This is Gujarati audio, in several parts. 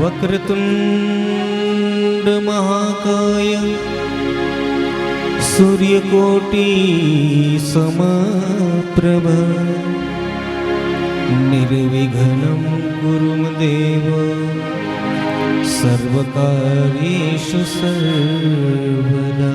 वक्रतुंड महाकाय सूर्यकोटि समप्रभ निर्विघ्नं कुरु देव सर्वकार्येषु सर्वदा।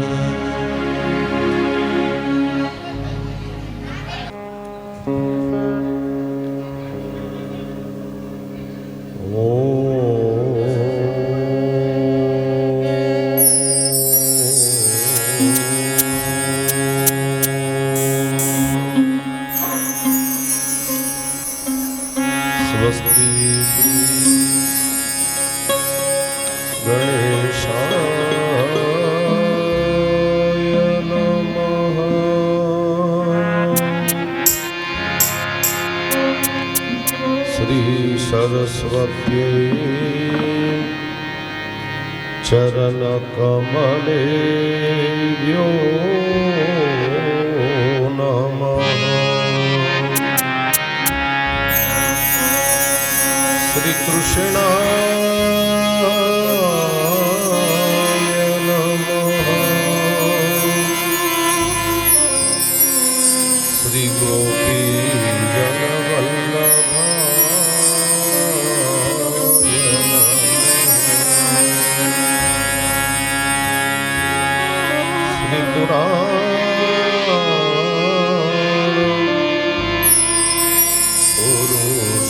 सरस्वत्यै चरणकमलेभ्यो नमः। श्रीकृष्णाय नमः। श्रीगोपीजनवल्लभ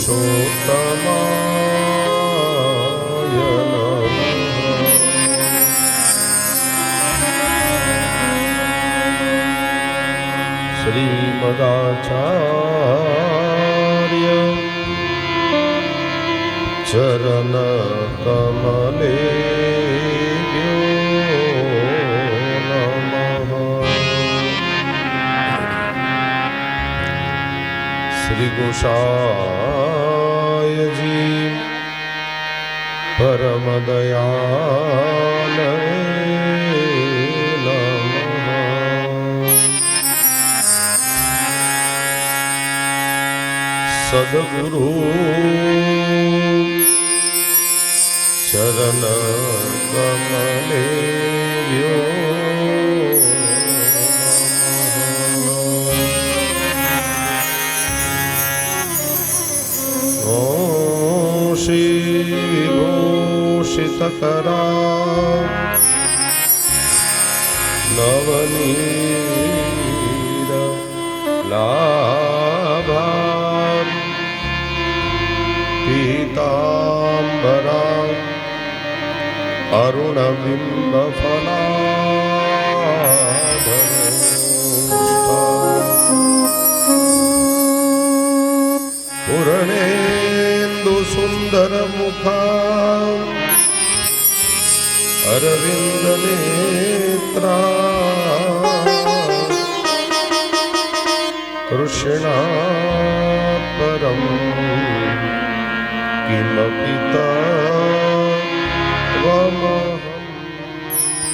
पुरुषोत्तमाय नमः। श्रीमदाचार्य चरणकमले श्री गोसाई जी परम दयाल नमः। सद्गुरु चरण कमलेभ्यो विभूषितकरा नवनीर लाभा पीताम्बरा अरुणबिम्बफला पूर्णेन्दु सुंदर मुखा अरविंद नेत्रा कृष्णा परम किमपि तत्त्वमहं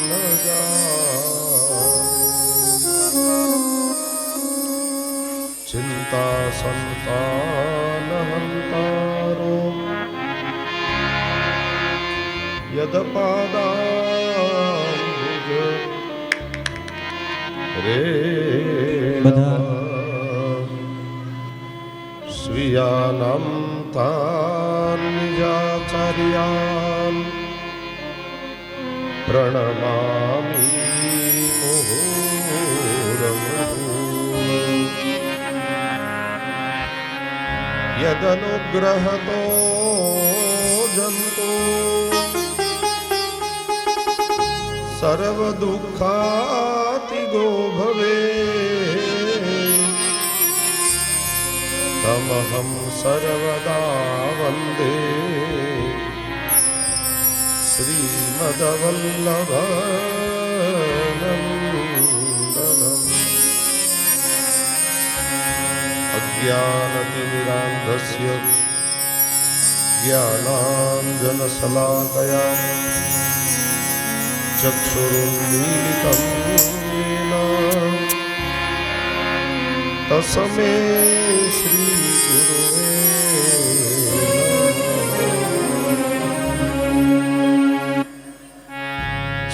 न जाने। चिंता संतानहंतारो यदपादाम्बुज रेणुका स्वीयानां तान् निजाचार्यान् प्रणमामि मुहुर्मुहुः। यदनुग्रहतो जन्तु सर्वदुःखातिगो भवेत् तमहं सर्वदा वन्दे श्रीमद्वल्लभनन्दनम्। अज्ञानतिमिरान्धस्य ज्ञानाञ्जनशलाकया चक्षुरुन्मीलितं येन તસ્મે શ્રી ગુરુવે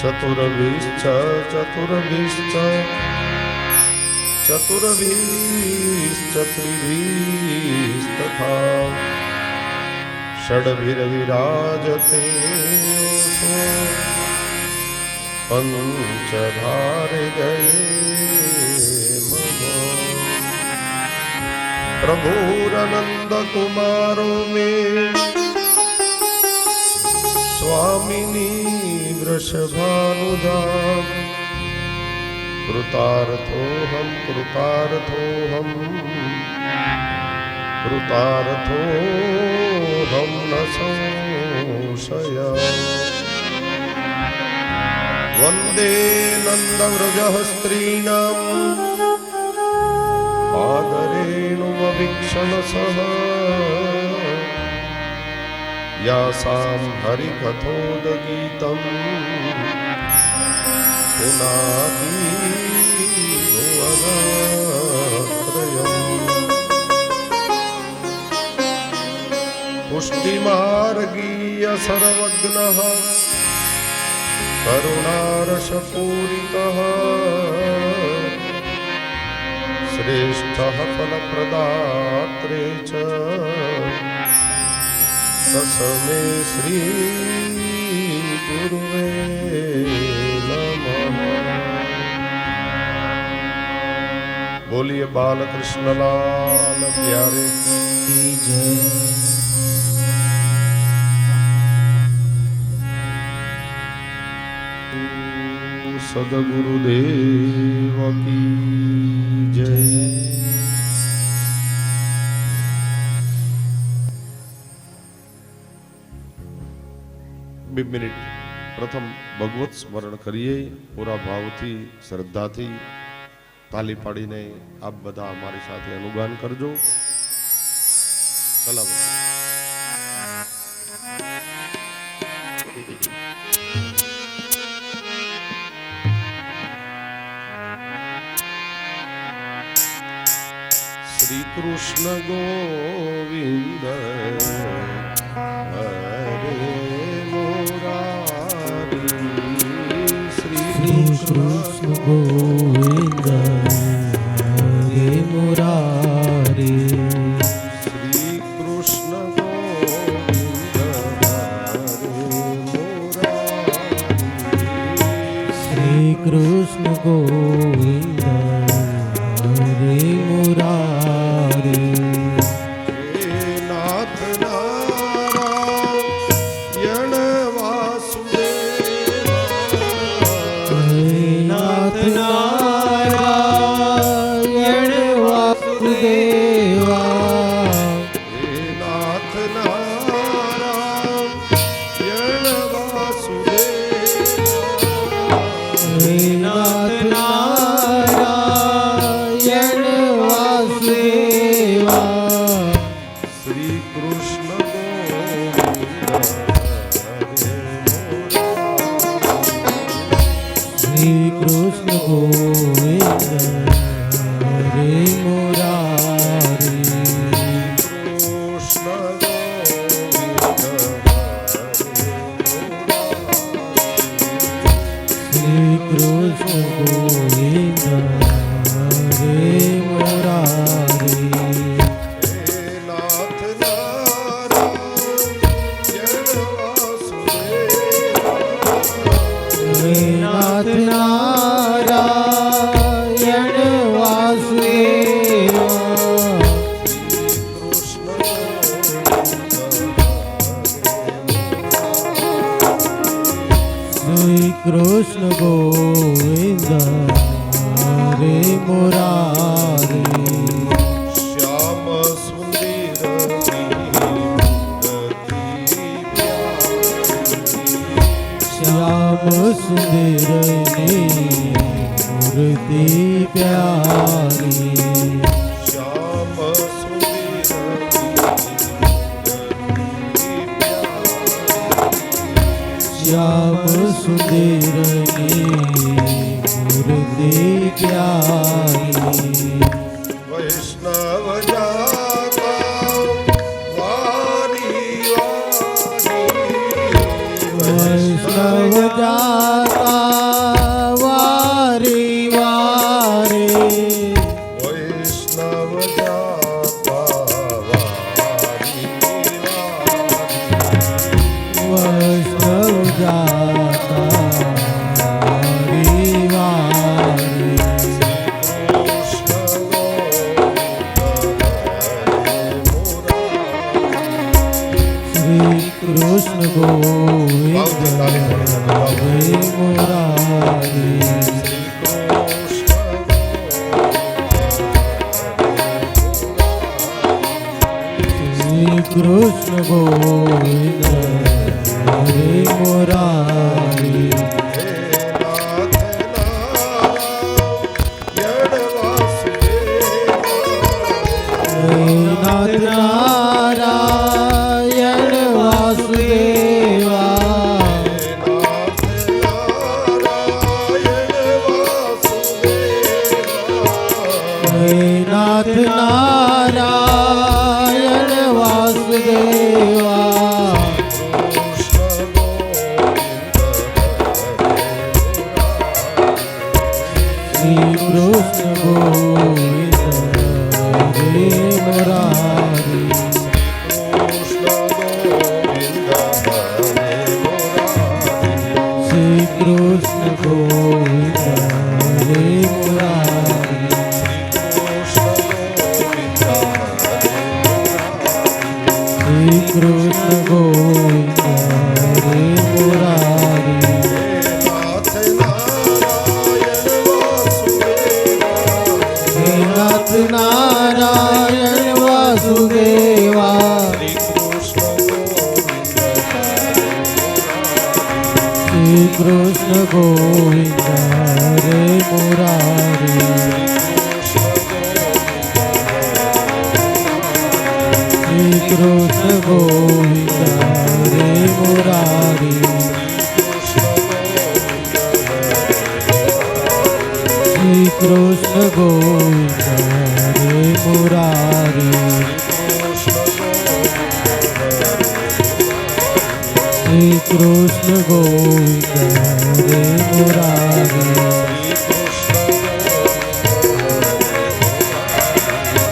ચતુર્ભિશ્ચ ચતુર્ભિશ્ચ ચતુર્ભિશ્ચત્રિભિસ્તથા ષડભિર્વિરાજતે પંચધારે ગયે પ્રભુરાનંદ કુમારો મે સ્વામિની વૃષભાનુજા કૃતાર્થોહમ કૃતાર્થોહમ કૃતાર્થોહમ ન સંશય વંદે નંદવ્રજઃ સ્ત્રીણામ આદરેણુમભીક્ષણ સહ યાસાં હરિકથોદગીતં પુનાતિ ભુવનત્રયम् પુષ્ટિમાર્ગીય સર્વજ્ઞઃ કરુણારસપૂરિતઃ શ્રેષ્ઠઃ ફલપ્રદાત્રે ચ તસ્મે શ્રી ગુરુવે નમઃ. બોલીએ બાલકૃષ્ણલાલ પ્યારે કી જય. સદગુરુદેવ કી જય. 2 મિનિટ પ્રથમ ભગવત સ્મરણ કરીએ પૂરા ભાવથી શ્રદ્ધાથી તાલી પાડીને આપ બધા અમારી સાથે અનુગાન કરજો. કલા શ્રી કૃષ્ણ ગોવિંદ કૃષ્ણ ગોવિંદ હરે મુરારી. શ્રી કૃષ્ણ ગોવિંદ શ્રી કૃષ્ણ ગોવિંદ હરે મુરારી. નાથ નારાયણ નાથ નારાયણ વાસુદેવા. નાથ નારાયણ વાસુદેવા. નાથ નારાયણ વાસુદેવા. શ્રી કૃષ્ણ શ્રી કૃષ્ણ ગોવિંદ હરે મુરારી. શ્રી કૃષ્ણ ગોવિંદ હરે મુરારી. નાથ નારાયણ વાસુદેવા. નાથ નારાયણ વાસુદેવા. શ્રી કૃષ્ણ ગોવિંદ હરે મુરારી. શ્યામ સુંદર શ્યામ સુંદરની મૂર્તિ પ્યારી. શ્યામ શ્યામ સુંદરની મૂર્તિ પ્યારી. નારાયણ વાસુદેવા નાથ નારાયણ વાસુદેવા શ્રી કૃષ્ણ ગોવિંદ હરે મુરારી શ્રી કૃષ્ણ ગોવિંદ હરે મુરારી શ્રી કૃષ્ણ ગોવિંદ હરે મુરારી નાથ નારાયણ વાસુદેવા શ્રી કૃષ્ણ ગોવિંદ હરે મુરારી શ્રી કૃષ્ણ ગોવિંદ હરે મુરારી શ્રી કૃષ્ણ ગોવિંદ હરે મુરારી શ્રી કૃષ્ણ ગોવિંદ હરે મુરારી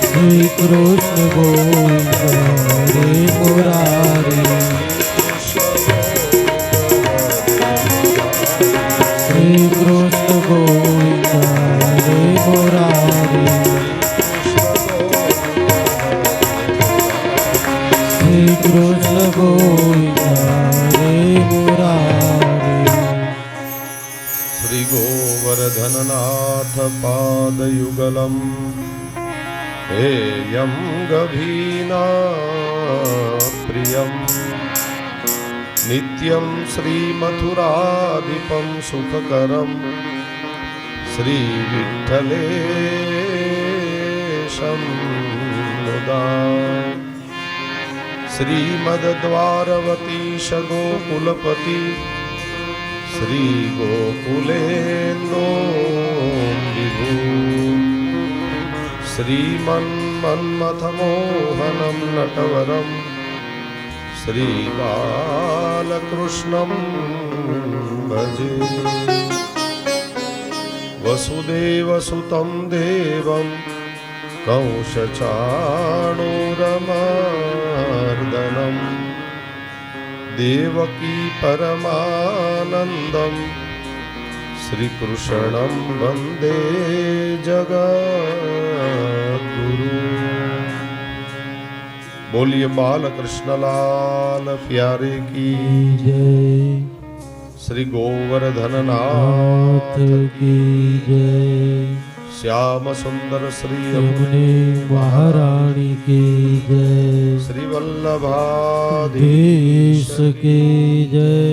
શ્રી કૃષ્ણ ગોવિંદ હરે મુરારી શ્રી કૃષ્ણ ગોવિંદ હરે મુરારી શ્રી કૃષ્ણ ગોવિંદ હરે મુરારી શ્રી ગોવર્ધનનાથ પાદયુગલમ हेयं गभीना प्रियं नित्यं श्रीमथुराधिपं सुखकरं श्रीविठ्ठलेशं मुदा श्रीमद्द्वारवतीश गोकुलपति श्रीगोकुलेन्दो विभू श्रीमन्मन्मथमोहनं नटवरं श्रीबालकृष्णं भजे वसुदेवसुतं देवं कंसचाणूरमर्दनं देवकी परमानन्दं श्रीकृष्णं वन्दे जगद्गुरु। बोलिए बाल कृष्णलाल प्यारे की जय श्री गोवर्धन नाथ की जय श्याम सुंदर श्री यमुने महारानी की जय श्री वल्लभाधीश देश की जय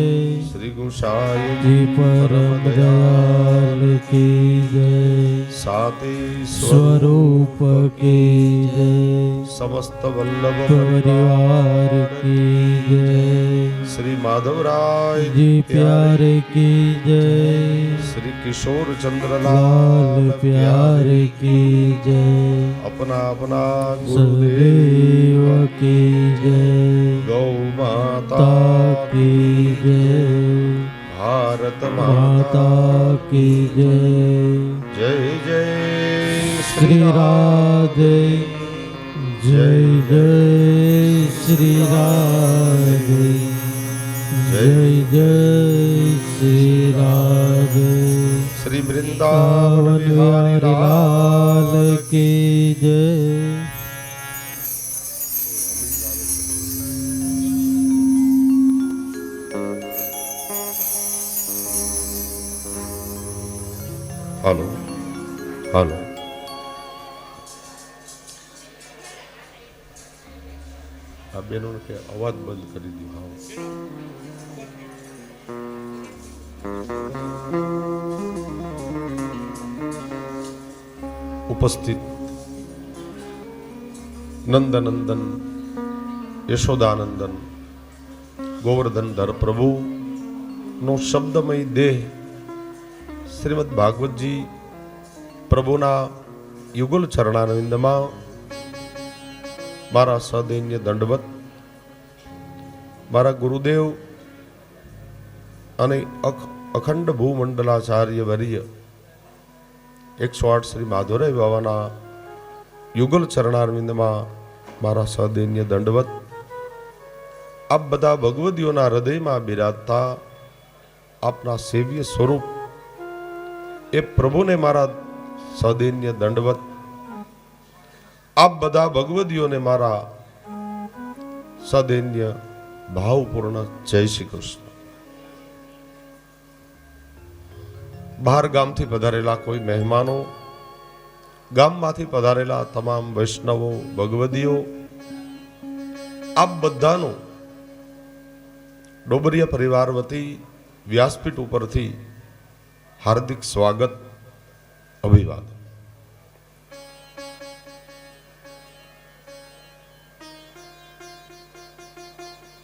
श्री गुसाई जी परम दयाल की जय साति स्वरूप की जय समस्त वल्लभ परिवार की जय श्री माधवराय जी प्यारे की जय श्री किशोर चंद्र लाल प्यारे की जय अपना अपना सदैव की जय गौ माता माता की जय भारत माता की जय जय जय श्री राधे जय जय श्री राधे जय जय श्री राधे श्री वृंदावन बिहारी लाल लाल की जय हेलो हेलो આ બેનોને કે અવાજ બંધ કરી દો હા ઉપસ્થિત નંદનંદન યશોદાનંદન ગોવર્ધનધર પ્રભુ નો શબ્દમય દેહ શ્રીમદ ભાગવતજી પ્રભુના યુગલ ચરણારવિંદમાં મારા સદૈન્ય દંડવત, મારા ગુરુદેવ અને અખંડ ભૂમંડલાચાર્ય વર્ય 108 શ્રી માધવરાય બાવાના યુગલ ચરણારવિંદમાં મારા સદૈન્ય દંડવત. આપ બધા ભગવદીઓના હૃદયમાં બિરાજતા આપના સેવ્ય સ્વરૂપ એ પ્રભુને મારા સદૈન્ય દંડવત. આપ બધા ભગવદીઓને મારા સદૈન્ય ભાવપૂર્ણ જય શ્રી કૃષ્ણ. બહાર ગામથી પધારેલા કોઈ મહેમાનો, ગામમાંથી પધારેલા તમામ વૈષ્ણવો, ભગવદીઓ, આપ બધાનો ડોબરિયા પરિવાર વતી વ્યાસપીઠ ઉપરથી હાર્દિક સ્વાગત, અભિવાદન.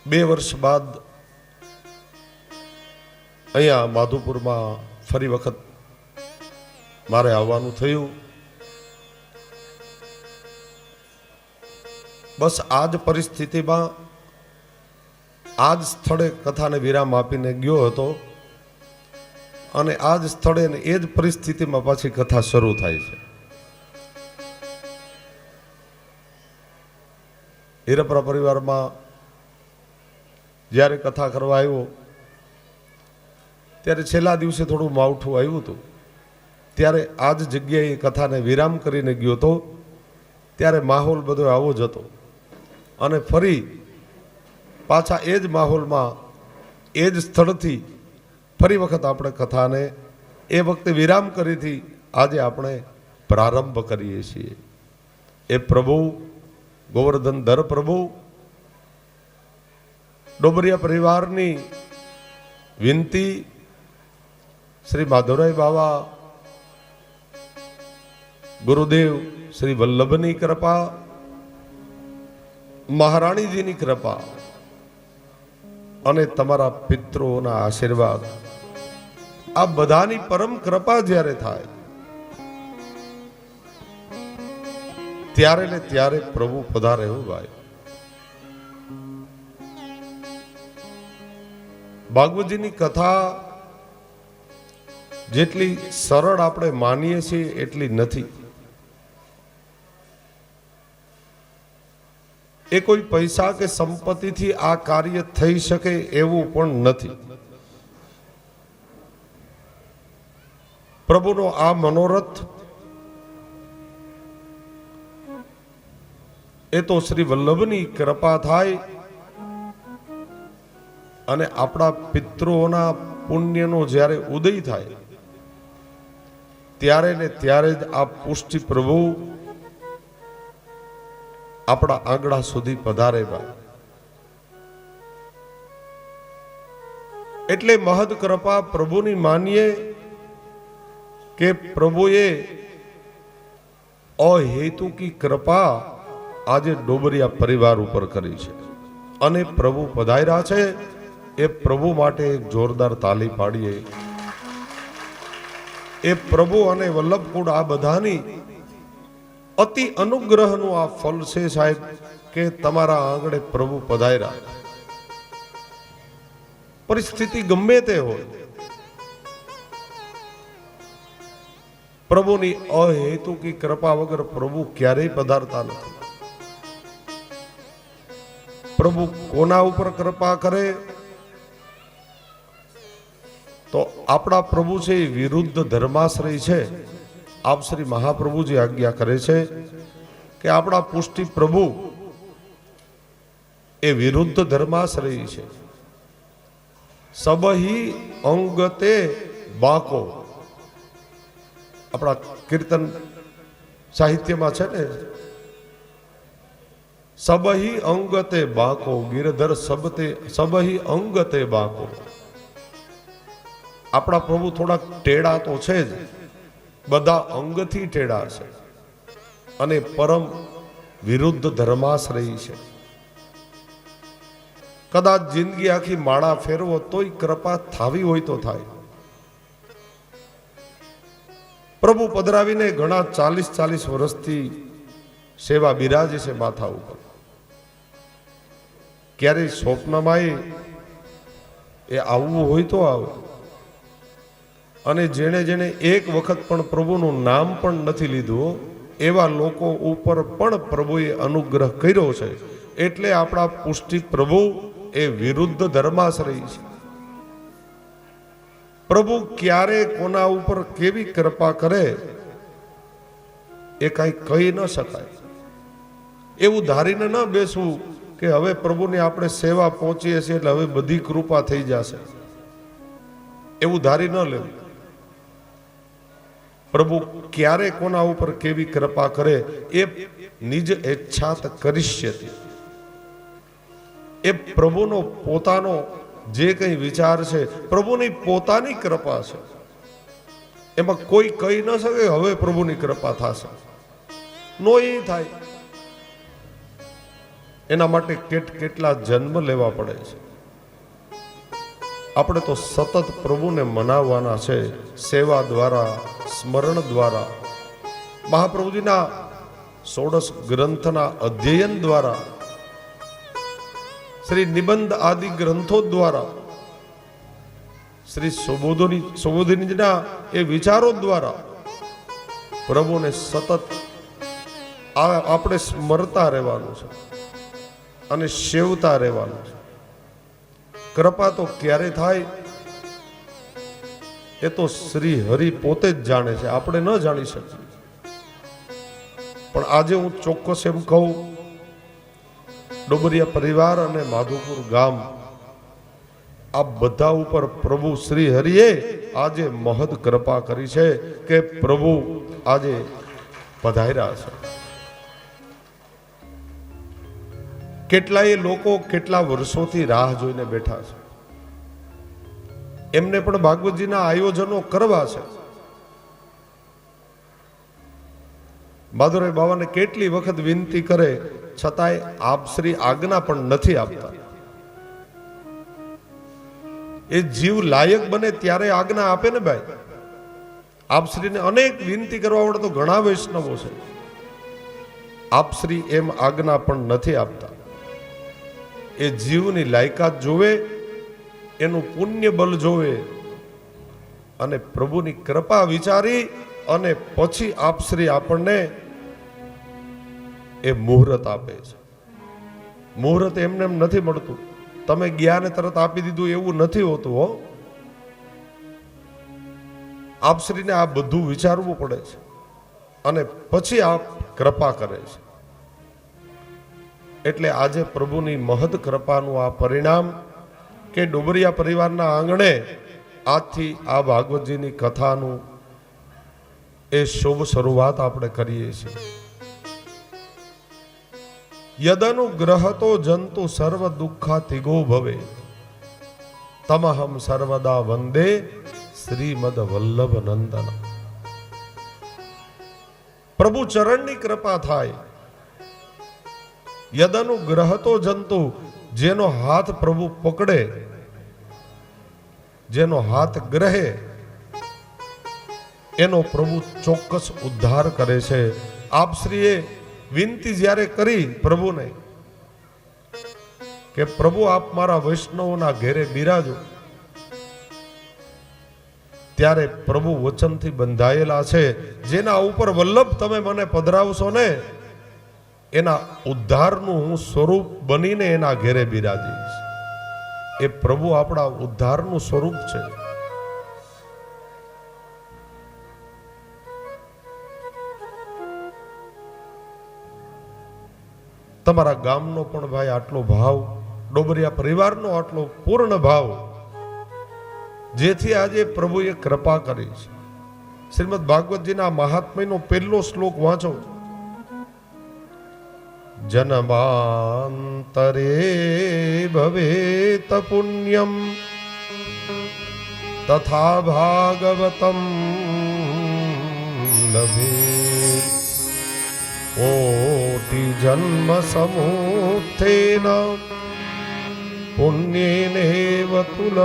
બે વર્ષ બાદ અહીંયા માધુપુરમાં ફરી વખત મારે આવવાનું થયું. બસ આ જ પરિસ્થિતિમાં આ જ સ્થળે કથાને વિરામ આપીને ગયો હતો અને આ જ સ્થળે એ જ પરિસ્થિતિમાં પાછી કથા શરૂ થાય છે. હીરપરા પરિવારમાં જ્યારે કથા કરવા આવ્યો ત્યારે છેલ્લા દિવસે થોડું માવઠું આવ્યું હતું. ત્યારે આ જ જગ્યાએ કથાને વિરામ કરીને ગયો હતો ત્યારે માહોલ બધો આવો જ હતો અને ફરી પાછા એ જ માહોલમાં એ જ સ્થળથી ફરી વખત આપણે કથાને એ વખતે વિરામ કરીથી આજે આપણે પ્રારંભ કરીએ છીએ. એ પ્રભુ ગોવર્ધનધર પ્રભુ ડોબરિયા પરિવારની વિનંતી, શ્રી માધવરાય બાવા, ગુરુદેવ શ્રી વલ્લભની કૃપા, મહારાણીજીની કૃપા અને તમારા પિતૃઓના આશીર્વાદ, આ બધાની પરમ કૃપા જ્યારે થાય ત્યારે ને ત્યારે પ્રભુ પધારે. એવું ભાઈ ભાગવતજીની કથા જેટલી સરળ આપણે માનીએ છીએ એટલી નથી. એ કોઈ પૈસા કે સંપત્તિથી આ કાર્ય થઈ શકે એવું પણ નથી. પ્રભુનો આ મનોરથ એ તો શ્રી વલ્લભની કૃપા થાય અને આપણા પિતૃઓના પુણ્યનો જ્યારે ઉદય થાય ત્યારે ને ત્યારે જ આ પુષ્ટિ પ્રભુ આપણા આંગળા સુધી પધારે. ભાઈ એટલે મહદ કૃપા પ્રભુની માનીએ કે પ્રભુએ અહેતુકી કૃપા આજે ડોબરિયા પરિવાર ઉપર કરી છે અને પ્રભુ પધાર્યા છે. એ પ્રભુ માટે એક જોરદાર તાલી પાડીએ. એ પ્રભુ અને વલ્લભકુળ આ બધાની અતિ અનુગ્રહનું આ ફળ છે સાહેબ કે તમારા આંગણે પ્રભુ પધાર્યા. પરિસ્થિતિ ગમે તે હોય, પ્રભુની અહેતુકી કૃપા વગર પ્રભુ ક્યારેય પધારતા નથી. પ્રભુ કોના ઉપર કૃપા કરે તો આપણા પ્રભુ છે એ વિરુદ્ધ ધર્માશ્રય છે. આપ શ્રી મહાપ્રભુજી આજ્ઞા કરે છે કે આપણા પુષ્ટિ પ્રભુ એ વિરુદ્ધ ધર્માશ્રય છે. સબહી અંગતે બાકો, આપણા કીર્તન સાહિત્યમાં છે ને, સબહી અંગતે બાકો, ગિરધર સબહી અંગતે બાકો. આપણા પ્રભુ થોડાક ટેડા તો છે જ, બધા અંગથી ટેડા છે અને પરમ વિરુદ્ધ ધર્માશ્રયી છે. કદાચ જિંદગી આખી માળા ફેરવો તોય કૃપા થાવી હોય તો થાય. પ્રભુ પધરાવીને ઘણા 40 વર્ષથી સેવા બિરાજે છે માથા ઉપર. ક્યારેય સ્વપ્નમાં એ આવવું હોય તો આવે. અને જેણે જેણે એક વખત પણ પ્રભુનું નામ પણ નથી લીધું એવા લોકો ઉપર પણ પ્રભુએ અનુગ્રહ કર્યો છે. એટલે આપણા પુષ્ટિ પ્રભુ એ વિરુદ્ધ ધર્માશ્રયી છે. પ્રભુ ક્યારે કોના ઉપર કેવી કૃપા કરે એ કઈ કહી ન શકાય. એવું ધારીને ન બેસવું કે હવે પ્રભુની આપણે સેવા પહોંચીએ છીએ એટલે હવે બધી કૃપા થઈ જશે, એવું ધારી ન લેવું. પ્રભુ ક્યારે કોના ઉપર કેવી કૃપા કરે એ નિજ ઈચ્છાત કરિષ્યતિ. એ પ્રભુનો પોતાનો જે કંઈ વિચાર છે, પ્રભુની પોતાની કૃપા છે. એમાં કોઈ કહી ન શકે હવે પ્રભુની કૃપા થશે, નો એ થાય. એના માટે કેટલા જન્મ લેવા પડે છે. આપણે તો સતત પ્રભુને મનાવવાના છે, સેવા દ્વારા, સ્મરણ દ્વારા, મહાપ્રભુજીના 16 ગ્રંથના અધ્યયન દ્વારા, શ્રી નિબંધ આદિ ગ્રંથો દ્વારા, શ્રી સુબોધિનીજીના એ વિચારો દ્વારા પ્રભુને સતત આપણે સ્મરતા રહેવાનું છે અને સેવતા રહેવાનું છે. કૃપા તો ક્યારે થાય એ તો શ્રી હરિ પોતે જ જાણે છે, આપણે ન જાણી શકીએ. પણ આજે હું ચોક્કસ એમ કહું, ડોબરિયા પરિવાર અને માધુપુર ગામ આ બધા ઉપર પ્રભુ શ્રી હરિએ આજે મહદ કૃપા કરી છે કે પ્રભુ આજે પધાર્યા છે. કેટલાય લોકો કેટલા વર્ષોથી રાહ જોઈને બેઠા છે. એમને પણ ભાગવતજીના આયોજનો કરવા છે. માધુરાય બાવાને કેટલી વખત વિનંતી કરે છતાંય આપ શ્રી આજ્ઞા પણ નથી આપતા. એ જીવ લાયક બને ત્યારે આજ્ઞા આપે ને ભાઈ. આપ શ્રીને અનેક વિનંતી કરવા વાળા તો ઘણા વૈષ્ણવો છે, આપ શ્રી એમ આજ્ઞા પણ નથી આપતા. એ જીવની લાયકાત જોવે, એનું પુણ્ય બલ જોવે અને પ્રભુની કૃપા વિચારી અને પછી આપ શ્રી આપણને એ મુહૂર્ત આપે છે. મુહૂર્ત એમને એમ નથી મળતું. તમે જ્ઞાન તરત આપી દીધું એવું નથી હોતું હો. આપ શ્રીને આ બધું વિચારવું પડે છે અને પછી આપ કૃપા કરે છે. એટલે આજે પ્રભુની મહદ કૃપાનું આ પરિણામ કે ડોબરિયા પરિવારના આંગણે આજથી આ ભાગવતજીની કથાનું એ શુભ શરૂઆત આપણે કરીએ છીએ. યદનુગ્રહતો જંતુ સર્વ દુઃખાતિગો ભવે તમહમ સર્વદા વંદે શ્રીમદ વલ્લભ નંદન. પ્રભુ ચરણની કૃપા થાય. યદનુગ્રહતો જંતુ, જેનો હાથ પ્રભુ પકડે, જેનો હાથ ગ્રહે, એનો પ્રભુ ચોક્કસ ઉદ્ધાર કરે છે. આપ શ્રીએ વિનંતી જ્યારે કરી પ્રભુને કે પ્રભુ આપ મારા વૈષ્ણવોના ઘેરે બિરાજો, ત્યારે પ્રભુ વચનથી બંધાયેલા છે, જેના ઉપર વલ્લભ તમે મને પધરાવશો ને એના ઉદ્ધારનું હું સ્વરૂપ બનીને એના ઘેરે બિરાજીશ. એ પ્રભુ આપણા ઉદ્ધારનું સ્વરૂપ છે. તમારા ગામનો પણ ભાઈ આટલો ભાવ, ડોબરિયા પરિવારનો આટલો પૂર્ણ ભાવ, જેથી આજે પ્રભુએ કૃપા કરી છે. શ્રીમદ ભાગવતજીના મહાત્મ્યનો પહેલો શ્લોક વાંચો. જન્માંતરે ભવેત પુણ્યમ તથા ભાગવતમ લભે कोटि जन्म समुत्थेन पुण्येनेव तुलभ्यते।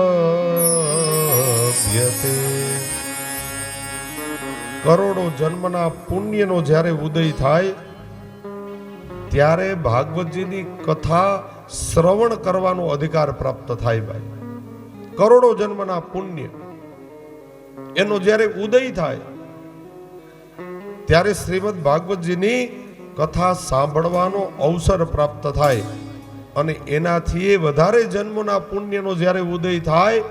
करोड़ो जन्मना पुण्यनो જ્યારે ઉદય થાય ત્યારે ભાગવતજીની કથા શ્રવણ કરવાનો અધિકાર પ્રાપ્ત થાય ભાઈ। કરોડો જન્મના પુણ્ય એનો જ્યારે ઉદય થાય ત્યારે શ્રીમદ ભાગવતજીની કથા સાંભળવાનો અવસર પ્રાપ્ત થાય અને એનાથી વધારે જન્મના પુણ્યનો જ્યારે ઉદય થાય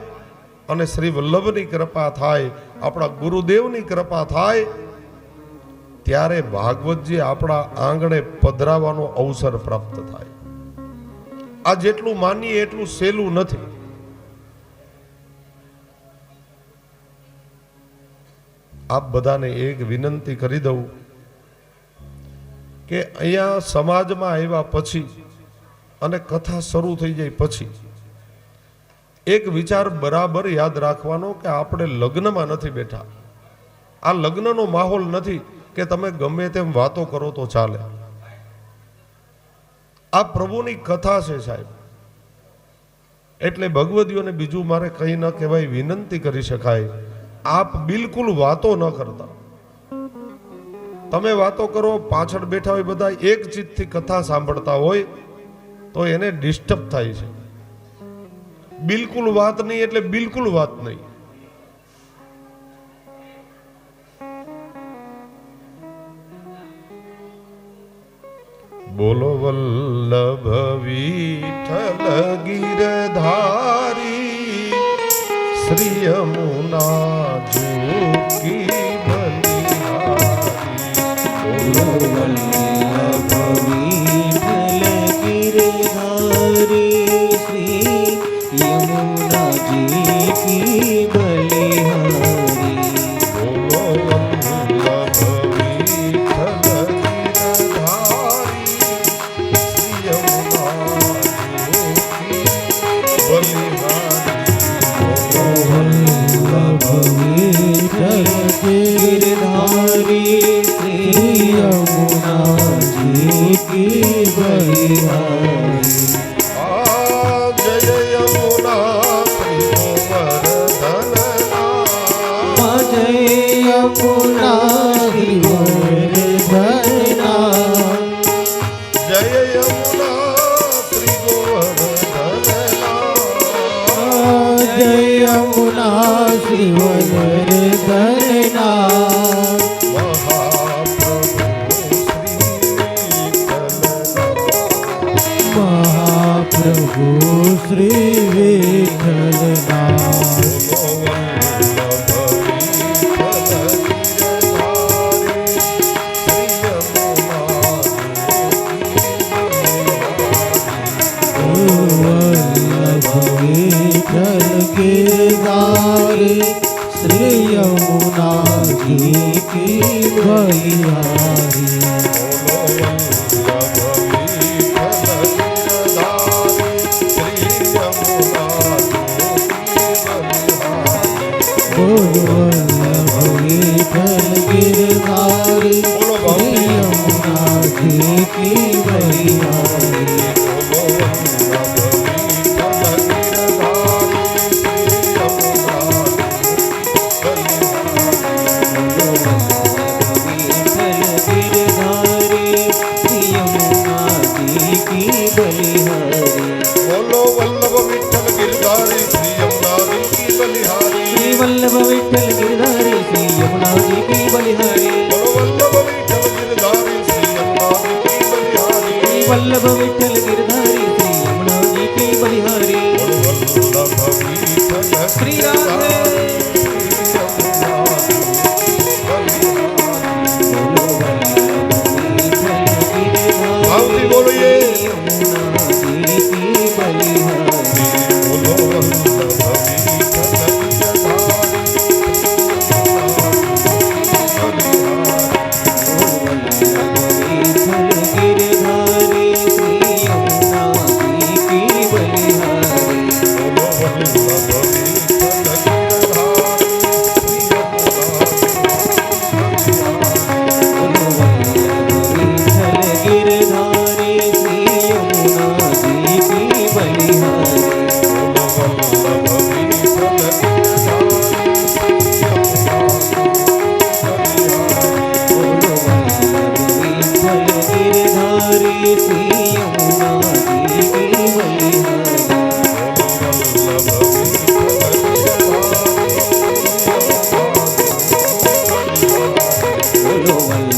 અને શ્રી વલ્લભની કૃપા થાય, આપણા ગુરુદેવની કૃપા થાય ત્યારે ભાગવતજી આપણા આંગણે પધરાવાનો અવસર પ્રાપ્ત થાય। આ જેટલું માનીએ એટલું સહેલું નથી। આપ બધાને એક વિનંતી કરી દઉં કે અહીંયા સમાજમાં આવ્યા પછી અને કથા શરૂ થઈ જાય પછી એક વિચાર બરાબર યાદ રાખવાનો કે આપણે લગ્નમાં નથી બેઠા। આ લગ્નનો માહોલ નથી કે તમે ગમે તેમ વાતો કરો તો ચાલે। આ પ્રભુની કથા છે સાહેબ। એટલે ભગવદીઓને બીજું મારે કંઈ ન કહેવાય, વિનંતી કરી શકાય, આપ બિલકુલ વાતો ન કરતા। તમે વાતો કરો, પાછળ બેઠા હોય બધા એક ચિત્તથી કથા સાંભળતા હોય તો એને ડિસ્ટર્બ થાય છે। બિલકુલ વાત નહીં એટલે બિલકુલ વાત નહીં। બોલો વલ્લભ વિઠ્ઠલ ગિરધારી શ્રી યમુના જોકી બલિહારી। બોલો વલ્લભ વિઠ્ઠલ ગિરધારી શ્રી યમુનાજી કી બલિહારી। બોલો વલ્લભ વિઠ્ઠલ ગિરધારી શ્રી યમુના જોકી પ્રભુ શ્રી વિઠ્ઠલના ગિરધારી શ્રી યમુનાજી કી બલિહારી। વલ્લભ વિઠ્ઠલ ગિરધારી શ્રી યમુનાજી કી બલિહારી। वल्लभ विठ्ठल गिरधारी श्री यमुना जी की बलिहारी। वल्लभ विठ्ठल गिरधारी श्री यमुना जी की बलिहारी। श्री राधे बोलिए यमुना जी की बलिहारी।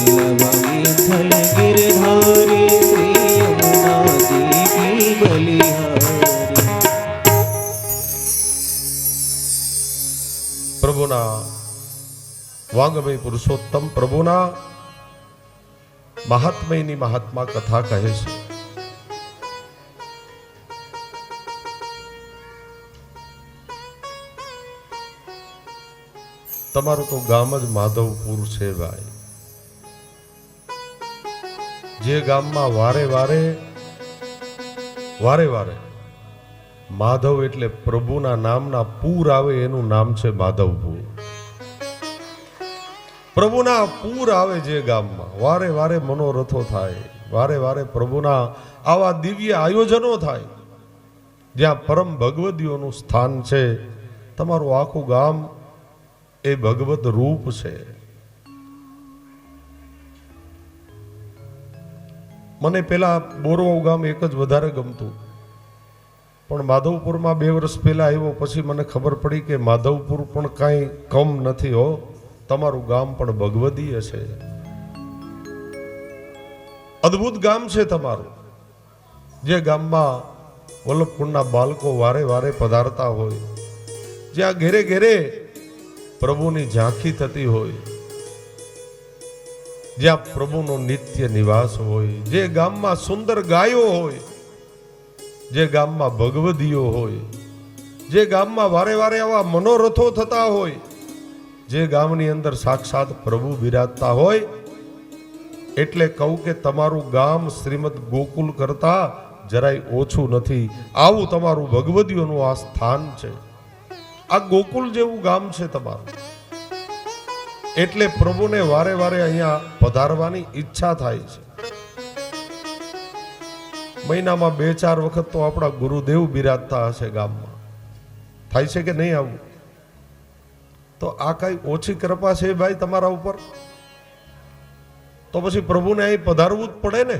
वल्लभ विठ्ठल गिरधारी श्री यमुना जी की बलिहारी। પ્રભુના વાંગમય પુરુષોત્તમ પ્રભુના મહાત્મયની મહાત્મા કથા કહે છે. તમારું તો ગામ જ માધવપુર છે ભાઈ. જે ગામમાં વારે વારે માધવ એટલે પ્રભુના નામના પૂર આવે એનું નામ છે માધવપુર. પ્રભુના પૂર આવે જે ગામમાં વારે મનોરથો થાય, વારે પ્રભુના આવા દિવ્ય આયોજનો થાય, જ્યાં પરમ ભગવદીઓનું સ્થાન છે. તમારું આખું ગામ એ ભગવત રૂપ છે. મને પેલા બોરવાવ ગામ એક જ વધારે ગમતું, પણ માધવપુરમાં 2 વર્ષ પહેલા આવ્યો પછી મને ખબર પડી કે માધવપુર પણ કાંઈ કમ નથી હો. તમારું ગામ પણ ભગવદીય છે. અદ્ભુત ગામ છે તમારું. જે ગામમાં વલ્લભકુંડના બાળકો વારે પધારતા હોય, જ્યાં ઘેરે પ્રભુની ઝાંખી થતી હોય, જ્યાં પ્રભુનો નિત્ય નિવાસ હોય, જે ગામમાં સુંદર ગાયો હોય, જે ગામમાં ભગવદીઓ હોય, જે ગામમાં વારે આવા મનોરથો થતા હોય, જે ગામની અંદર સાક્ષાત પ્રભુ બિરાજતા હોય, એટલે કહું કે તમારું ગામ શ્રીમદ ગોકુલ કરતા જરાય ઓછું નથી. આવું તમારું ભગવદીઓનું આ સ્થાન છે. આ ગોકુલ જેવું ગામ છે તમારું. એટલે પ્રભુને વારે અહીંયા પધારવાની ઈચ્છા થાય છે. મહિનામાં 2-4 વખત તો આપણા ગુરુદેવ બિરાજતા હશે ગામમાં. થાય છે કે નહીં આવું? તો આ કઈ ઓછી કૃપા છે ભાઈ તમારા ઉપર? તો પછી પ્રભુને અહીં પધારવું જ પડે ને.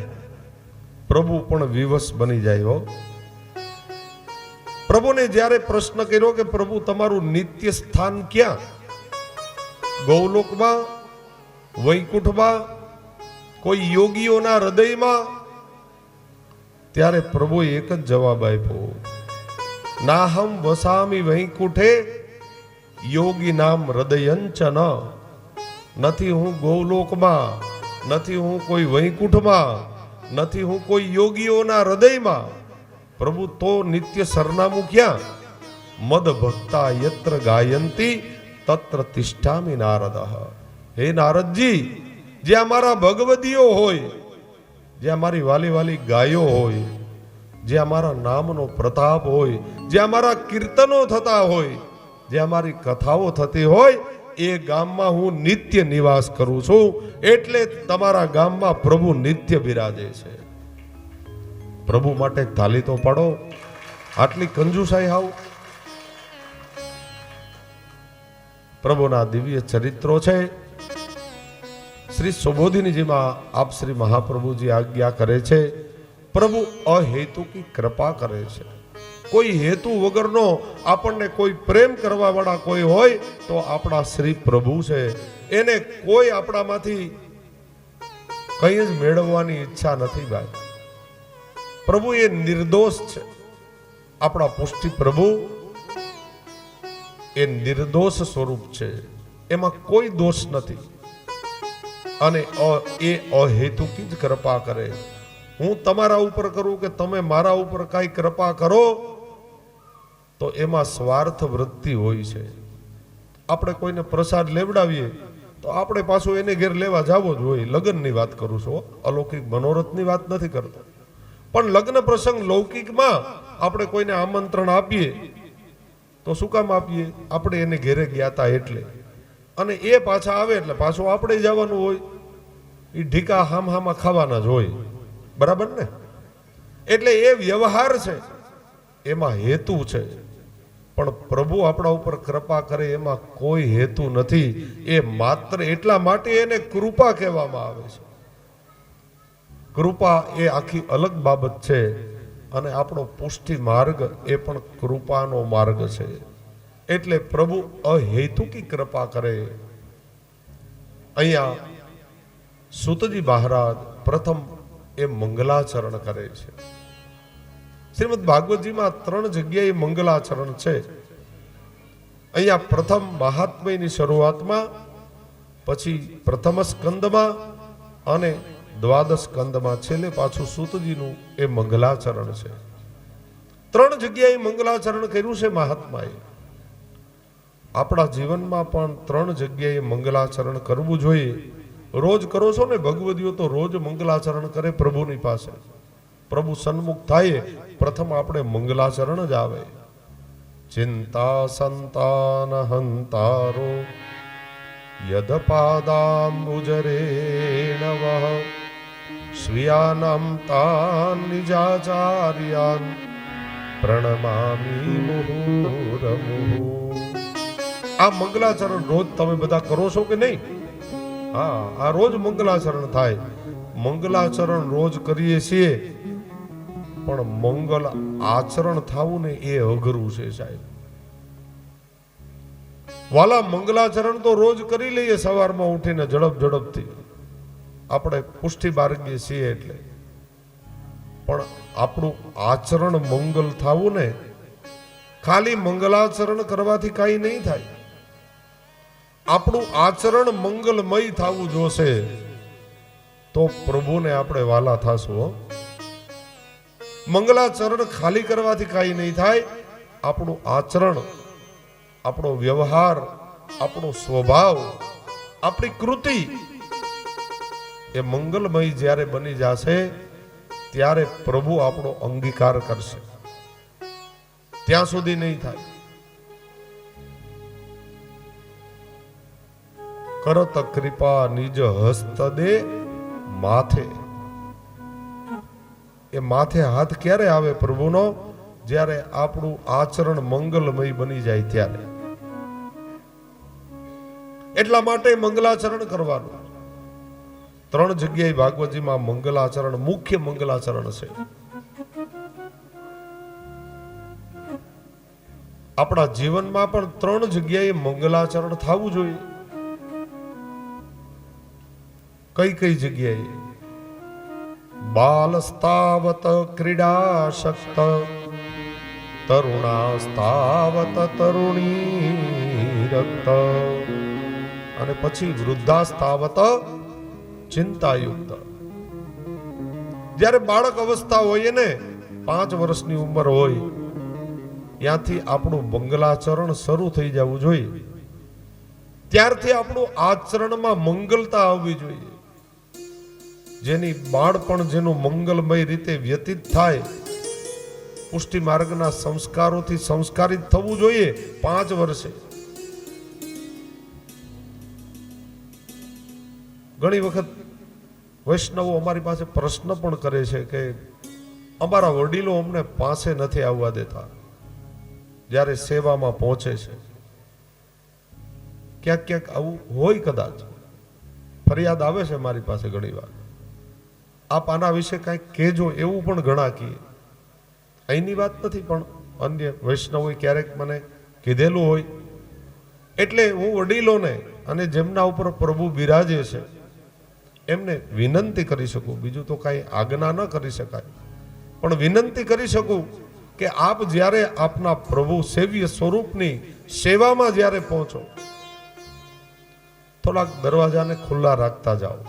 પ્રભુ પણ વિવશ બની જાય હો. પ્રભુને જ્યારે પ્રશ્ન કર્યો કે પ્રભુ તમારું નિત્ય સ્થાન ક્યાં? ગૌલોકમાં, વૈકુંઠમાં, કોઈ યોગીઓના હૃદયમાં? ત્યારે પ્રભુએ એક જ જવાબ આપ્યો, નાહમ વસામી વૈકુંઠે યોગી નામ હૃદયંચન. નથી હું ગૌલોકમાં, નથી હું કોઈ વૈકુંઠમાં, નથી હું કોઈ યોગીઓના હૃદયમાં. પ્રભુ તો નિત્ય સરનામું ક્યાં? મદ ભક્તા યત્ર ગાયંતી તત્ર તિષ્ઠામિ નારદ. હે નારદજી, જ્યાં મારા ભગવદીઓ હોય, જ્યાં મારી વાલી ગાયો હોય, જ્યાં મારા નામનો પ્રતાપ હોય, જ્યાં મારા કીર્તનો થતા હોય, જ્યાં મારી કથાઓ થતી હોય, એ ગામમાં હું નિત્ય નિવાસ કરું છું. એટલે તમારા ગામમાં પ્રભુ નિત્ય બિરાજે છે. પ્રભુ માટે તાલી તો પાડો. આટલી કંજુસાઈ હાવ. પ્રભુના દિવ્ય ચરિત્રો છે. શ્રી સુબોધિનીજીમાં આપ શ્રી મહાપ્રભુજી આજ્ઞા કરે છે, પ્રભુ અહેતુકી કૃપા કરે છે. કોઈ હેતુ વગરનો આપણને કોઈ પ્રેમ કરવા વાળા કોઈ હોય તો આપણા શ્રી પ્રભુ છે. એને કોઈ આપણામાંથી કંઈ જ મેળવવાની ઈચ્છા નથી ભાઈ. પ્રભુ એ નિર્દોષ છે. આપણા પુષ્ટિ પ્રભુ એ નિર્દોષ સ્વરૂપ છે. એમાં કોઈ દોષ નથી. અને એ અહેતુકી જ કૃપા કરે. હું તમારા ઉપર કરું કે તમે મારા ઉપર કાંઈ કૃપા કરો તો એમાં સ્વાર્થ વૃત્તિ હોય છે. આપણે કોઈને પ્રસાદ લેવડાવીએ તો આપણે પાછું એને ઘેર લેવા જાવો જ હોય. લગ્નની વાત કરું છું, અલૌકિક મનોરથની વાત નથી કરતો. પણ લગ્ન પ્રસંગ લૌકિકમાં આપણે કોઈને આમંત્રણ આપીએ તો શું કામ આપીએ? આપણે એને ઘેરે ગયા હતા એટલે. અને એ પાછા આવે એટલે પાછું આપણે જવાનું હોય. એ ઢીકા હામહામાં ખાવાના જ હોય. બરાબર ને? એટલે એ વ્યવહાર છે, એમાં હેતુ છે. પણ પ્રભુ આપણા ઉપર કૃપા કરે એમાં કોઈ હેતુ નથી. એ માત્ર એટલા માટે એને કૃપા કહેવામાં આવે છે. કૃપા એ આખી અલગ બાબત છે. અને આપણો પુષ્ટિ માર્ગ એ પણ કૃપાનો માર્ગ છે. એટલે પ્રભુ અહેતુકી કૃપા કરે. અહીંયા સૂતજી મહારાજ પ્રથમ એ મંગલાચરણ કરે છે. શ્રીમદ ભાગવતજીમાં 3 જગ્યાએ મંગલાચરણ છે. અહીંયા પ્રથમ મહાત્મ્યની શરૂઆતમાં, પછી પ્રથમ સ્કંદમાં અને દ્વાદશ સ્કંદમાં છેલ્લે પાછું સૂતજીનું એ મંગલાચરણ છે. 3 જગ્યાએ મંગલાચરણ કર્યું છે મહાત્માએ. આપણા જીવનમાં પણ 3 જગ્યાએ મંગલાચરણ કરવું જોઈએ. રોજ કરો છો ને ભગવદીઓ તો રોજ મંગલાચરણ કરે પ્રભુની પાસે. પ્રભુ સન્મુખ થાય પ્રથમ આપણે મંગલાચરણ જ આવે. ચિંતા સંતાન હંતારો યદ પાદાંબુજરેણવ સ્વીયાનામ તાન નિજાચાર્યાન પ્રણમામિ મુહુર્મુહુ. આ મંગલાચરણ રોજ તમે બધા કરો છો કે નહીં? હા, આ રોજ મંગલાચરણ થાય. મંગલાચરણ રોજ કરીએ છીએ, પણ મંગલ આચરણ થવું ને એ અઘરું છે સાહેબ. વાલા, મંગલાચરણ તો રોજ કરી લઈએ સવારમાં ઉઠીને ઝડપથી, આપણે પુષ્ટિ માર્ગીએ છીએ એટલે, પણ આપણું આચરણ મંગલ થવું ને, ખાલી મંગલાચરણ કરવાથી કાંઈ નહીં થાય. આપણું આચરણ મંગલમય થવું જોશે તો પ્રભુને આપણે વાલા થાશું. મંગલાચરણ ખાલી કરવાથી કાંઈ નહીં થાય. આપણું આચરણ, આપણો વ્યવહાર, આપણો સ્વભાવ, આપણી કૃતિ એ મંગલમય જ્યારે બની જશે ત્યારે પ્રભુ આપણો અંગીકાર કરશે. ત્યાં સુધી નહીં થાય. કરત કૃપા નિજ હસ્ત દે માથે. એ માથે હાથ ક્યારે આવે પ્રભુનો? જ્યારે આપણું આચરણ મંગલમય બની જાય ત્યારે. એટલા માટે મંગલાચરણ કરવાનું. 3 જગ્યાએ ભાગવતજીમાં મંગલાચરણ મુખ્ય મંગલાચરણ છે. આપણા જીવનમાં પણ 3 જગ્યાએ મંગલાચરણ થવું જોઈએ. કઈ જગ્યાએ? બાલસ્તાવત ક્રીડાશક્ત તરુણાસ્તાવત તરુણી રક્ત, અને પછી વૃદ્ધાસ્તાવત ચિંતાયુક્ત. જ્યારે બાળક અવસ્થા હોય ને, 5 વર્ષની ઉંમર હોય, ત્યાંથી આપણું મંગલાચરણ શરૂ થઈ જવું જોઈએ. ત્યારથી આપણું આચરણમાં મંગલતા આવવી જોઈએ. જેની બાળપણ જેનું મંગલમય રીતે વ્યતીત થાય, પુષ્ટિ માર્ગના સંસ્કારોથી સંસ્કારિત થવું જોઈએ 5 વર્ષે. ઘણી વખત વૈષ્ણવો અમારી પાસે પ્રશ્ન પણ કરે છે કે અમારા વડીલો અમને પાસે નથી આવવા દેતા જ્યારે સેવામાં પહોંચે છે. ક્યાંક આવું હોય, કદાચ ફરિયાદ આવે છે મારી પાસે ઘણી વાર. આપ આના વિશે કાંઈક કહેજો એવું પણ ઘણા કહે. અહીંની વાત નથી, પણ અન્ય વૈષ્ણવોએ ક્યારેક મને કીધેલું હોય. એટલે હું વડીલોને અને જેમના ઉપર પ્રભુ બિરાજે છે એમને વિનંતી કરી શકું. બીજું તો કાંઈ આજ્ઞા ન કરી શકાય, પણ વિનંતી કરી શકું કે આપ જ્યારે આપના પ્રભુ સેવ્ય સ્વરૂપની સેવામાં જ્યારે પહોંચો, થોડાક દરવાજાને ખુલ્લા રાખતા જાઓ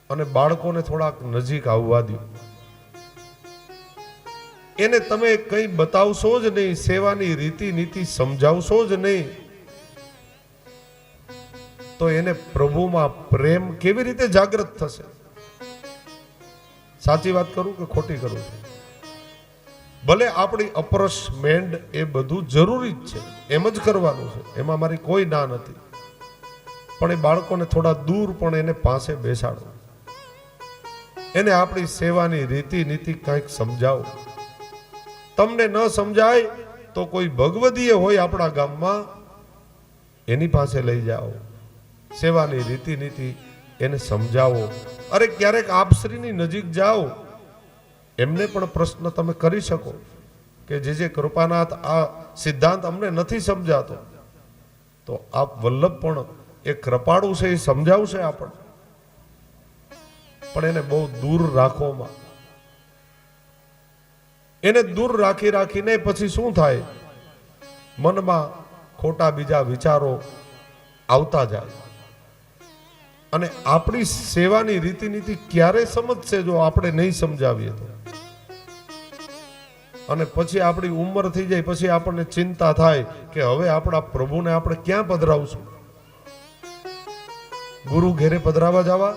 અને બાળકોને થોડાક નજીક આવવા દો. એને તમે કંઈ બતાવશો જ નહીં, સેવાની રીતિ નીતિ સમજાવશો જ નહીં, તો એને પ્રભુમાં પ્રેમ કેવી રીતે જાગૃત થશે? સાચી વાત કરું કે ખોટી કરું છું? ભલે આપણી અપરસ મેંડ એ બધું જરૂરી જ છે, એમ જ કરવાનું છે, એમાં મારી કોઈ ના નથી, પણ એ બાળકોને થોડા દૂર પણ એને પાસે બેસાડો. એને આપણી સેવાની રીતિ નીતિ કંઈક સમજાવો. તમને ન સમજાય તો કોઈ ભગવદીય હોય આપણા ગામમાં, એની પાસે લઈ જાઓ, સેવાની રીતિ નીતિ એને સમજાવો. અરે ક્યારેક આપશ્રીની નજીક જાઓ, એમને પણ પ્રશ્ન તમે કરી શકો કે જે કૃપાનાથ આ સિદ્ધાંત અમને નથી સમજાતો, તો આપ વલ્લભ પણ એ કૃપાળુ છે, એ સમજાવશે આપણને. પણ એને બહુ દૂર રાખવામાં, એને દૂર રાખીને પછી શું થાય, મનમાં ખોટા બીજા વિચારો આવતા જાય. અને આપણી સેવાની રીતિનીતિ ક્યારે સમજશે જો આપણે નહીં સમજાવીએ તો. અને પછી આપણી ઉંમર થઈ જાય પછી આપણને ચિંતા થાય કે હવે આપણા પ્રભુને આપણે ક્યાં પધરાવશું. ગુરુ ઘેરે પધરાવા જવા,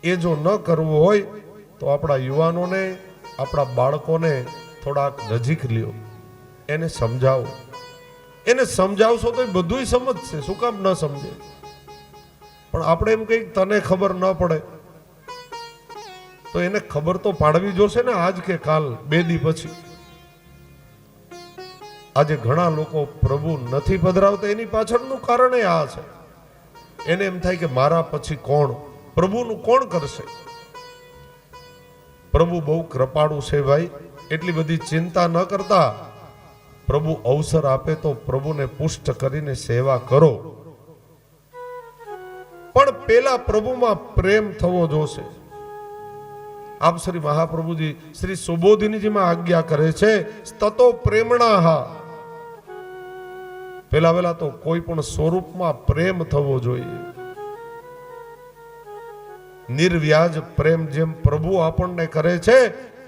એ જો ન કરવું હોય તો આપણા યુવાનોને, આપણા બાળકોને થોડાક નજીક લ્યો, એને સમજાવો. એને સમજાવશો તો બધું સમજશે, શું કામ ન સમજે. પણ આપણે એમ કઈ તને ખબર ન પડે, તો એને ખબર તો પાડવી જોશે ને, આજ કે કાલ, 2 દી પછી. આજે ઘણા લોકો પ્રભુ નથી પધરાવતા, એની પાછળનું કારણ આ છે. એને એમ થાય કે મારા પછી કોણ, પ્રભુનું કોણ કરશે. પ્રભુ બહુ કૃપાળુ છે ભાઈ, એટલી બધી ચિંતા ન કરતા. પ્રભુ અવસર આપે તો પ્રભુને પુષ્ટ કરીને સેવા કરો, પણ પેલા પ્રભુમાં પ્રેમ થવો જોશે. આપ શ્રી મહાપ્રભુજી શ્રી સુબોધિનીજીમાં આજ્ઞા કરે છે, તતો પ્રેમણાહા. પેલા તો કોઈ પણ સ્વરૂપમાં પ્રેમ થવો જોઈએ. નિર્વ્યાજ પ્રેમ જેમ પ્રભુ આપણને કરે છે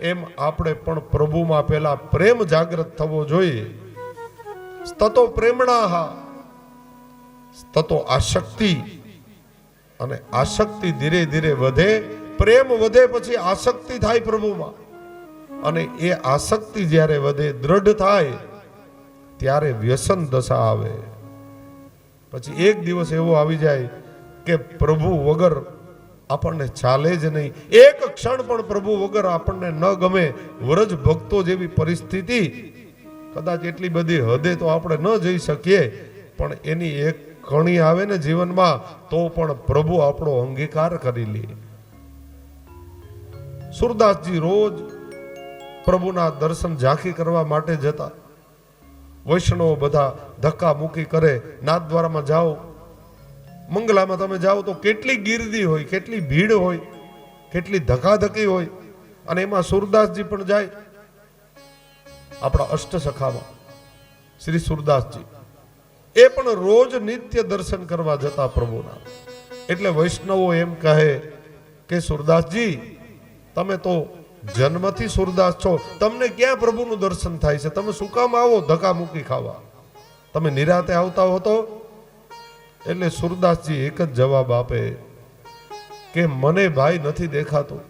એમ આપણે પણ પ્રભુમાં પેલા પ્રેમ જાગૃત થવો જોઈએ. તતો પ્રેમણાહા, તતો આસક્તિ. અને આસક્તિ ધીરે ધીરે વધે, પ્રેમ વધે, પછી આસક્તિ થાય પ્રભુમાં. અને એ આસક્તિ જ્યારે વધે, દ્રઢ થાય, ત્યારે વ્યસન દશા આવે. પછી એક દિવસ એવો આવી જાય કે પ્રભુ વગર આપણને ચાલે જ નહીં. એક ક્ષણ પણ પ્રભુ વગર આપણને ન ગમે. વ્રજ ભક્તો જેવી પરિસ્થિતિ, કદાચ એટલી બધી હદે તો આપણે ન જઈ શકીએ, પણ એની એક કણી આવે ને જીવનમાં, તો પણ પ્રભુ આપણો અંગીકાર કરી લે. સુરદાસજી રોજ પ્રભુના દર્શન ઝાંખી કરવા માટે જતા. વૈષ્ણવો બધા ધક્કા મૂકી કરે. નાથદ્વારામાં જાઓ, મંગલામાં તમે જાઓ તો કેટલી ગીર્દી હોય, કેટલી ભીડ હોય, કેટલી ધક્કાધક્કી હોય. અને એમાં સુરદાસજી પણ જાય. આપણા અષ્ટસખામાં શ્રી સુરદાસજી, એ પણ રોજ નિત્ય દર્શન કરવા જતા પ્રભુના. એટલે વૈષ્ણવો એમ કહે કે સુરદાસજી, તમે તો જન્મથી સુરદાસ છો, તમને ક્યાં પ્રભુનું દર્શન થાય છે? તમે શું કામ આવો ધક્કા મૂકી ખાવા? તમે નિરાતે આવતા હો તો? એટલે સુરદાસજી એક જ જવાબ આપે કે મને ભાઈ નથી દેખાતું,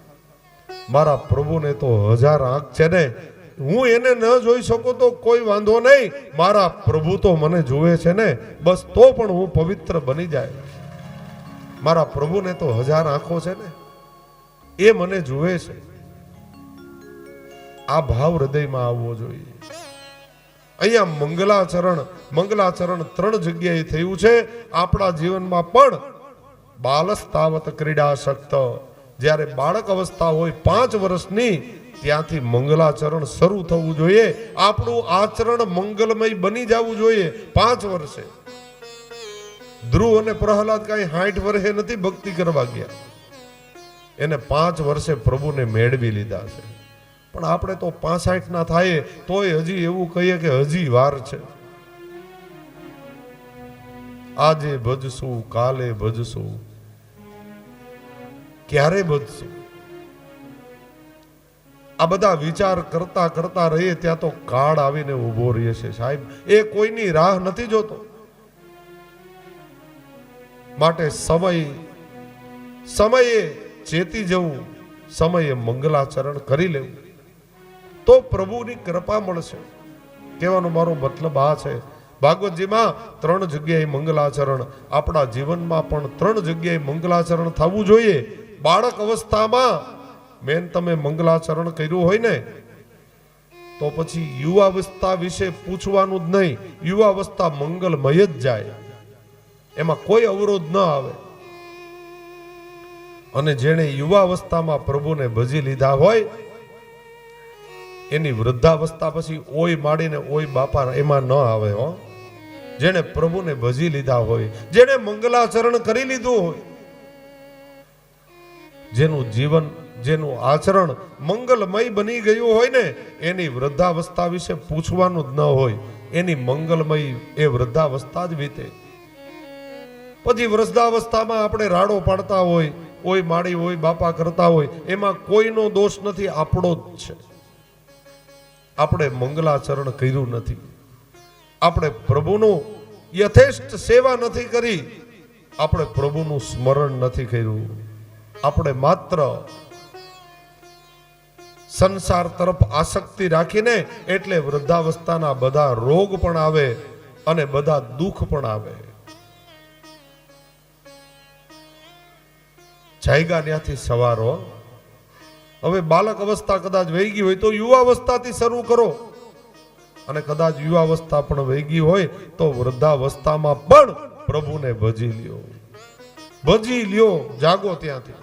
મારા પ્રભુને તો 1000 આંખ છે ને, હું એને ન જોઈ શકું તો કોઈ વાંધો નહીં, મારા પ્રભુ તો મને જુએ છે ને, બસ તો પણ હું પવિત્ર બની જાય. મારા પ્રભુને તો 1000 આંખો છે ને, એ મને જુએ છે. આ ભાવ હૃદયમાં આવવો જોઈએ. અહીંયા મંગલાચરણ 3 જગ્યાએ થયું છે. આપણા જીવનમાં પણ બાલસ્તાવત ક્રીડાશક્ત, જ્યારે બાળક અવસ્થા હોય 5 વર્ષની, ત્યાંથી મંગલાચરણ શરૂ થવું જોઈએ. આપણું આચરણ મંગલમય બની જવું જોઈએ 5 વર્ષે. ધ્રુવ અને પ્રહલાદ કઈ 60 વર્ષે નથી ભક્તિ કરવા ગયા, એને 5 વર્ષે પ્રભુને મેળવી લીધા છે. પણ આપણે તો 65 ના થાય તોય હજી એવું કહીએ કે હજી વાર છે. આજે ભજશું, કાલે ભજશું, ક્યારે ભજશું? આ બધા વિચાર કરતા કરતા રહીએ ત્યાં તો કાળ આવીને ઉભો રહે છે સાહેબ. એ કોઈની રાહ નથી જોતો. માટે સમયે ચેતી જવું, સમયે મંગલાચરણ કરી લેવું, તો પ્રભુની કૃપા મળશે. કહેવાનો મારો મતલબ આ છે, ભાગવતજીમાં 3 જગ્યાએ મંગલાચરણ, આપણા જીવનમાં પણ 3 જગ્યાએ મંગલાચરણ થવું જોઈએ. બાળક અવસ્થામાં મેન તમે મંગલાચરણ કર્યું હોય ને, તો પછી યુવાવસ્થા વિશે પૂછવાનું જ નહીં. યુવાવસ્થા મંગલમય જ જાય, એમાં કોઈ અવરોધ ન આવે. અને જેણે યુવાવસ્થામાં પ્રભુને ભજી લીધા હોય, એની વૃદ્ધાવસ્થા પછી ઓય માડીને ઓય બાપા એમાં ન આવે. જેણે પ્રભુને ભજી લીધા હોય, જેણે મંગલાચરણ કરી લીધું હોય, જેનું જીવન, જેનું આચરણ મંગલમય બની ગયું હોય ને, એની વૃદ્ધાવસ્થા વિશે પૂછવાનું જ ન હોય. એની મંગલમય એ વૃદ્ધાવસ્થા જ વીતે. પછી વૃદ્ધાવસ્થામાં આપણે રાડો પાડતા હોય, ઓય માડી ઓય બાપા કરતા હોય, એમાં કોઈનો દોષ નથી, આપણો જ છે. આપણે મંગલાચરણ કર્યું નથી, આપણે પ્રભુનું યથેષ્ટ સેવા નથી કરી, આપણે પ્રભુનું સ્મરણ નથી કર્યું. આપણે માત્ર સંસાર તરફ આસક્તિ રાખીને એટલે વૃદ્ધાવસ્થાના બધા રોગ પણ આવે અને બધા દુઃખ પણ આવે. જાયગા ત્યાંથી સવારો. હવે બાલક અવસ્થા કદાચ વહી ગઈ હોય તો યુવાવસ્થાથી શરૂ કરો, અને કદાચ યુવાવસ્થા પણ વહી ગઈ હોય તો વૃદ્ધાવસ્થામાં પણ પ્રભુને ભજી લ્યો, ભજી લ્યો, જાગો ત્યાંથી.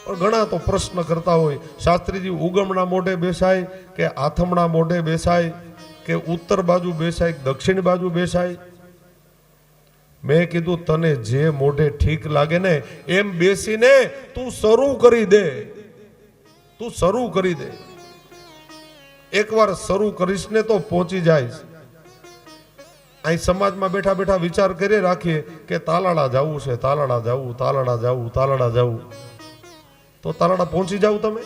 પણ ઘણા તો પ્રશ્ન કરતા હોય, શાસ્ત્રીજી ઉગમના મોઢે બેસાય કે આથમણા મોઢે બેસાય કે ઉત્તર બાજુ બેસાય કે દક્ષિણ બાજુ બેસાય? મેં કીધું તને જે મોઢે ઠીક લાગે ને એમ બેસીને તું શરૂ કરી દે, તું શરૂ કરી દે. એકવાર શરૂ કરીશ ને તો પહોંચી જાય. અહીં સમાજમાં બેઠા બેઠા વિચાર કરી રાખીએ કે તાલાળા જવું છે, તાલાળા જવું, તાલાળા જવું, તાલાળા જવું. તો તાલાળા પહોંચી જાવ તમે?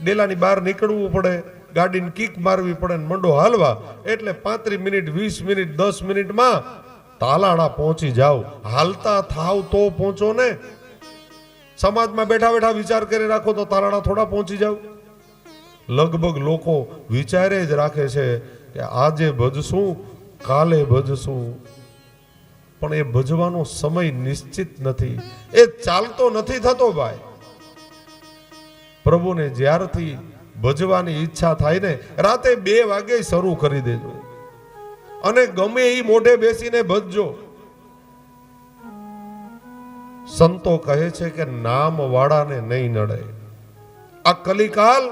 ડેલાની બહાર નીકળવું પડે, ગાડીને કિક મારવી પડે ને મંડો હાલવા, એટલે 35 મિનિટ, 20 મિનિટ, 10 મિનિટમાં તાલાળા પહોંચી જાવ. હાલતા થાવ તો પહોંચો ને. સમાજમાં બેઠા બેઠા વિચાર કરી રાખો તો તાલાળા થોડા પહોંચી જાવ. લગભગ લોકો વિચારે જ રાખે છે કે આજે ભજશું, કાલે ભજશું, પણ એ ભજવાનો સમય નિશ્ચિત નથી, એ ચાલતો નથી થતો ભાઈ. પ્રભુને જ્યારથી ભજવાની ઈચ્છા થાય ને, રાતે 2 વાગે શરૂ કરી દેજો, અને ગમે એ મોઢે બેસીને ભજજો. સંતો કહે છે કે નામ વાળાને નહીં નડે. આ કલિકાલ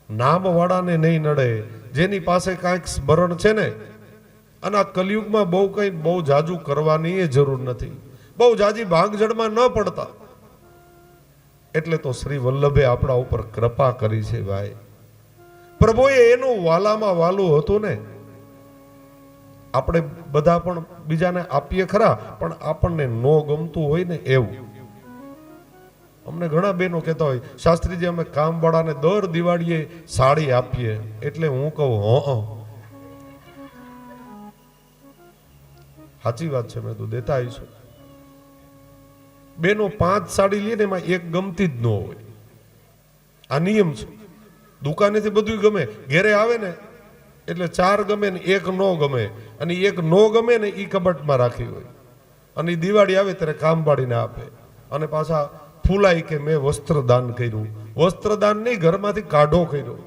નામ વાળાને નહીં નડે, જેની પાસે કાંઈક સ્મરણ છે ને. અને આ કલિયુગમાં બહુ જાજુ કરવાની એ જરૂર નથી, બહુ જાજી ભાગજડમાં ન પડતા. એટલે તો શ્રી વલ્લભે આપણા ઉપર કૃપા કરી છે ભાઈ. પ્રભુએ એનું વાલામાં વાલું હતું ને. આપણે બધા પણ બીજાને આપીએ ખરા, પણ આપણને ન ગમતું હોય ને એવું. અમને ઘણા બહેનો કહેતા હોય, શાસ્ત્રીજી અમે કામવાળાને દર દિવાળીએ સાડી આપીએ. એટલે હું કહું સાચી વાત છે, મેં તો દેતા આવીશું. બેનો 5 સાડી લે ને એમાં એક ગમતી જ ન હોય. આ નિયમ છે. દુકાનેથી બધું ગમે, ઘેરે આવે ને એટલે 4 ગમે ને 1 ન ગમે, અને 1 ન ગમે ને એ કબાટમાં રાખી હોય, અને દિવાળી આવે ત્યારે કામવાળીને આપે, અને પાછા ફૂલાઈ કે મેં વસ્ત્રદાન કર્યું. વસ્ત્રદાન નહીં, ઘરમાંથી કાઢો કર્યો.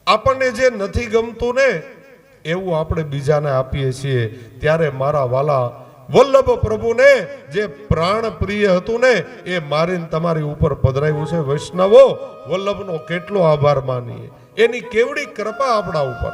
આપણને જે નથી ગમતું ને એવું આપણે બીજાને આપીએ છીએ. ત્યારે મારા વાલા વલ્લભ પ્રભુને જે પ્રાણ પ્રિય હતું ને એ મારીને તમારી ઉપર પધરાવ્યું છે. વૈષ્ણવો, વલ્લભનો કેટલો આભાર માનીએ, એની કેવડી કૃપા આપણા ઉપર.